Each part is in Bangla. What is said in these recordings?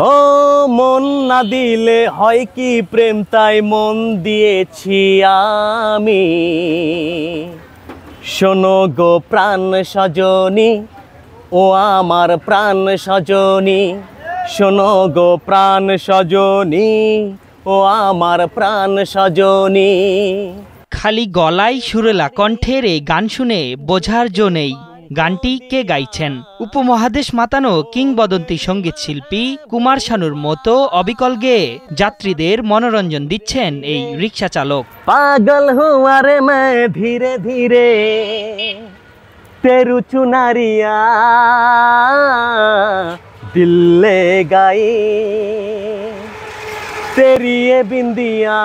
ও মন না দিলে হয় কি প্রেম, তাই মন দিয়েছি আমি। শোনো গো প্রাণ সজনী, ও আমার প্রাণ সজনী, শোনো গো প্রাণ সজনী, ও আমার প্রাণ সজনী। খালি গলায় সুরেলা কণ্ঠের এই গান শুনে বোঝার জো নেই গানটি কে গাইছেন। উপমহাদেশ মাতানো কিংবদন্তি সঙ্গীত শিল্পী কুমার শানুর মতো অবিকল গেয়ে যাত্রীদের মনোরঞ্জন দিচ্ছেন এই রিক্সা চালক। পাগল হুয়া রে मैं ধীরে ধীরে তেরু চুনারিয়া दिल ले गई तेरी ये बिंदिया।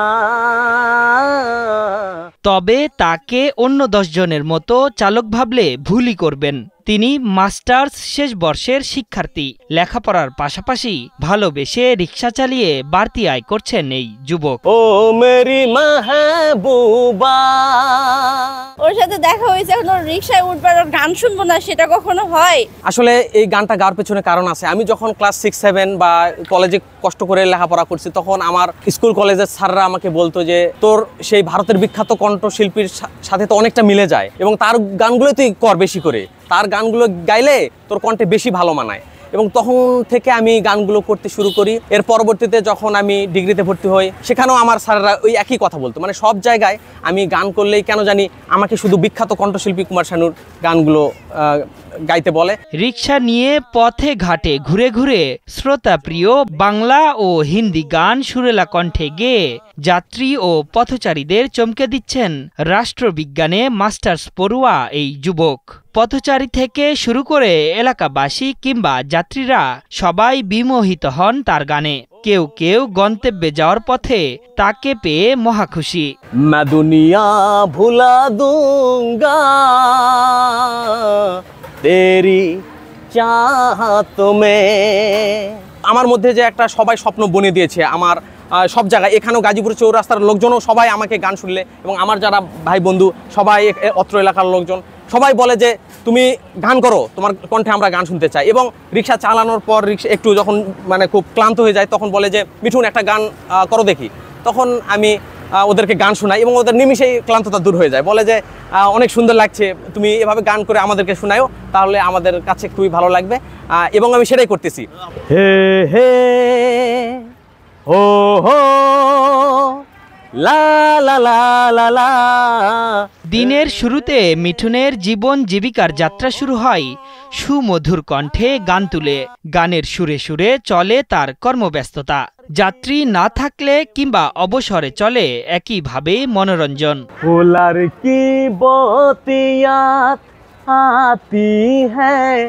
তবে তাকে অন্য 10 জনের মতো চালক ভাবলে ভুলই করবেন। তিনি মাস্টার্স শেষ বর্ষের শিক্ষার্থী। লেখাপড়ার পাশাপাশি ভালোবেসে রিক্সা চালিয়ে বাড়তি আয় করছেন এই যুবক। ও মেরি মাহবুবা। ওর সাথে দেখা হয়েছে, এখন ওর রিক্সায় উঠবার গান শুনবো না সেটা কখনো হয়? আসলে এই গানটা গাওয়ার পেছনে কারণ আছে। আমি যখন ক্লাস 6-7 বা কলেজে কষ্ট করে লেখাপড়া করছি, তখন আমার স্কুল কলেজের স্যাররা আমাকে বলতো যে তোর সেই ভারতের বিখ্যাত কণ্ঠশিল্পীর সাথে তো অনেকটা মিলে যায় এবং তার গানগুলো তুই কর বেশি করে, তার গানগুলো গাইলে তোর কণ্ঠে বেশি ভালো মানায়। এবং তখন থেকে আমি গানগুলো করতে শুরু করি। এর পরবর্তীতে যখন আমি ডিগ্রিতে ভর্তি হই, সেখানেও আমার স্যাররা ওই একই কথা বলতো, মানে সব জায়গায় আমি গান করলেই কেন জানি আমাকে শুধু বিখ্যাত কণ্ঠশিল্পী কুমার শানুর গানগুলো গাইতে বলে। রিক্সা নিয়ে পথে ঘাটে ঘুরে ঘুরে শ্রোতা প্রিয় বাংলা ও হিন্দি গান সুরেলা কণ্ঠে গেয়ে যাত্রী ও পথচারীদের চমকে দিচ্ছেন রাষ্ট্রবিজ্ঞানে মাস্টার্স পড়ুয়া এই যুবক। পথচারী থেকে শুরু করে এলাকাবাসী কিংবা যাত্রীরা সবাই বিমোহিত হন তার গানে। কেউ কেউ গন্তব্যে যাওয়ার পথে তাকে পেয়ে মহা খুশি। मैं दुनिया भुला दूंगा तेरी चाहत में। আমার মধ্যে যে একটা সবাই স্বপ্ন বনে দিয়েছে, আমার সব জায়গায়, এখানেও গাজীপুর চৌরাস্তার লোকজনও সবাই আমাকে গান শুনলে এবং আমার যারা ভাই বন্ধু সবাই অত্র এলাকার লোকজন সবাই বলে যে তুমি গান করো, তোমার কণ্ঠে আমরা গান শুনতে চাই। এবং রিক্সা চালানোর পর রিক্সা একটু যখন মানে খুব ক্লান্ত হয়ে যায়, তখন বলে যে মিঠুন একটা গান করো দেখি। তখন আমি ওদেরকে গান শোনাই এবং ওদের নিমিষেই ক্লান্ততা দূর হয়ে যায়। বলে যে অনেক সুন্দর লাগছে, তুমি এভাবে গান করে আমাদেরকে শোনায়ও, তাহলে আমাদের কাছে খুবই ভালো লাগবে। এবং আমি সেটাই করতেছি। হে হে ও হো লা লা লা লা লা। দিনের শুরুতে মিঠুনের জীবন জীবিকার যাত্রা শুরু হয় সুমধুর কণ্ঠে গান তুলে। গানের সুরে সুরে চলে তার কর্মব্যস্ততা। যাত্রী না থাকলে কিংবা অবসরে চলে একইভাবে মনোরঞ্জন। ফুলার কি বতিয়াত আতি হ্যায়।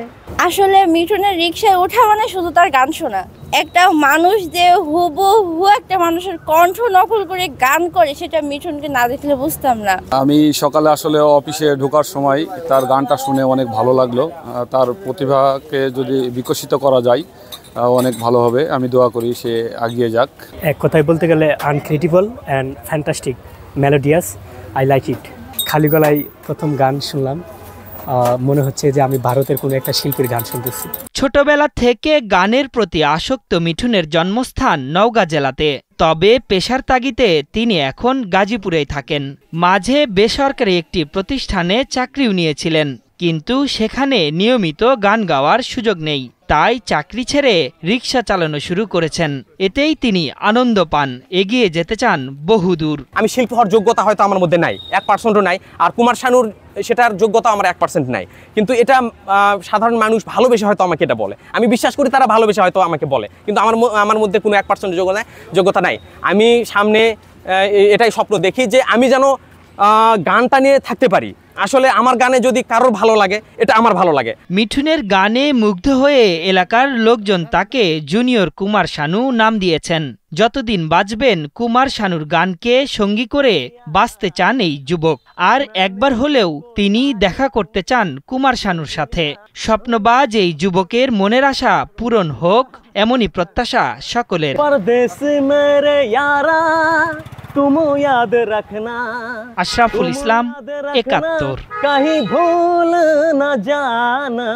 আসলে মিঠুনের রিক্সায় ওঠা মানে শুধু তার গান শোনা। একটা মানুষ যে হুবহু একটা মানুষের কণ্ঠ নকল করে গান করে, সেটা মিঠুনকে না দেখলে বুঝতাম না। আমি সকালে আসলে অফিসে ঢোকার সময় তার গানটা শুনে অনেক ভালো লাগলো। তার প্রতিভাকে যদি বিকশিত করা যায় অনেক ভালো হবে। আমি দোয়া করি সে এগিয়ে যাক। এক কথায় বলতে গেলে incredible and fantastic, melodious, I like it. খালি গলায় প্রথম গান শুনলাম, মনে হচ্ছে যে আমি ভারতের কোনো একটা শিল্পীর গান শুনতেছি। ছোটবেলা থেকে গানের প্রতি আসক্ত মিঠুনের জন্মস্থান নওগাঁ জেলাতে। তবে পেশার তাগিদে তিনি এখন গাজীপুরেই থাকেন। মাঝে বেসরকারি একটি প্রতিষ্ঠানে চাকরিও নিয়েছিলেন, কিন্তু সেখানে নিয়মিত গান গাওয়ার সুযোগ নেই। তাই চাকরি ছেড়ে রিক্সা চালানো শুরু করেছেন। এতেই তিনি আনন্দ পান, এগিয়ে যেতে চান বহুদূর। আমি শিল্পী হওয়ার যোগ্যতা হয়তো আমার মধ্যে নাই, 1%ও নাই। আর কুমার শানুর সেটার যোগ্যতা আমার 1% নাই। কিন্তু এটা সাধারণ মানুষ ভালোবেসে হয়তো আমাকে এটা বলে। আমি বিশ্বাস করি তারা ভালোবেসে হয়তো আমাকে বলে, কিন্তু আমার মধ্যে কোনো 1% যোগ্যতা নাই। আমি সামনে এটাই স্বপ্ন দেখি যে আমি যেন গানটা নিয়ে থাকতে পারি। আসলে আমার গানে যদি কারোর ভালো লাগে, এটা আমার ভালো লাগে। মিঠুনের গানে মুগ্ধ হয়ে এলাকার লোকজন তাকে জুনিয়র কুমার শানু নাম দিয়েছেন। যতদিন বাঁচবেন কুমার শানুর গানকে সঙ্গী করে বাঁচতে চান এই যুবক। আর একবার হলেও তিনি দেখা করতে চান কুমার শানুর সাথে। স্বপ্নবাজ এই যুবকের মনের আশা পূরণ হোক, এমনই প্রত্যাশা সকলের। परदेस मेरे यारा तुम याद रखना। আশরাফুল ইসলাম, ৭১। कहीं भूल न जाना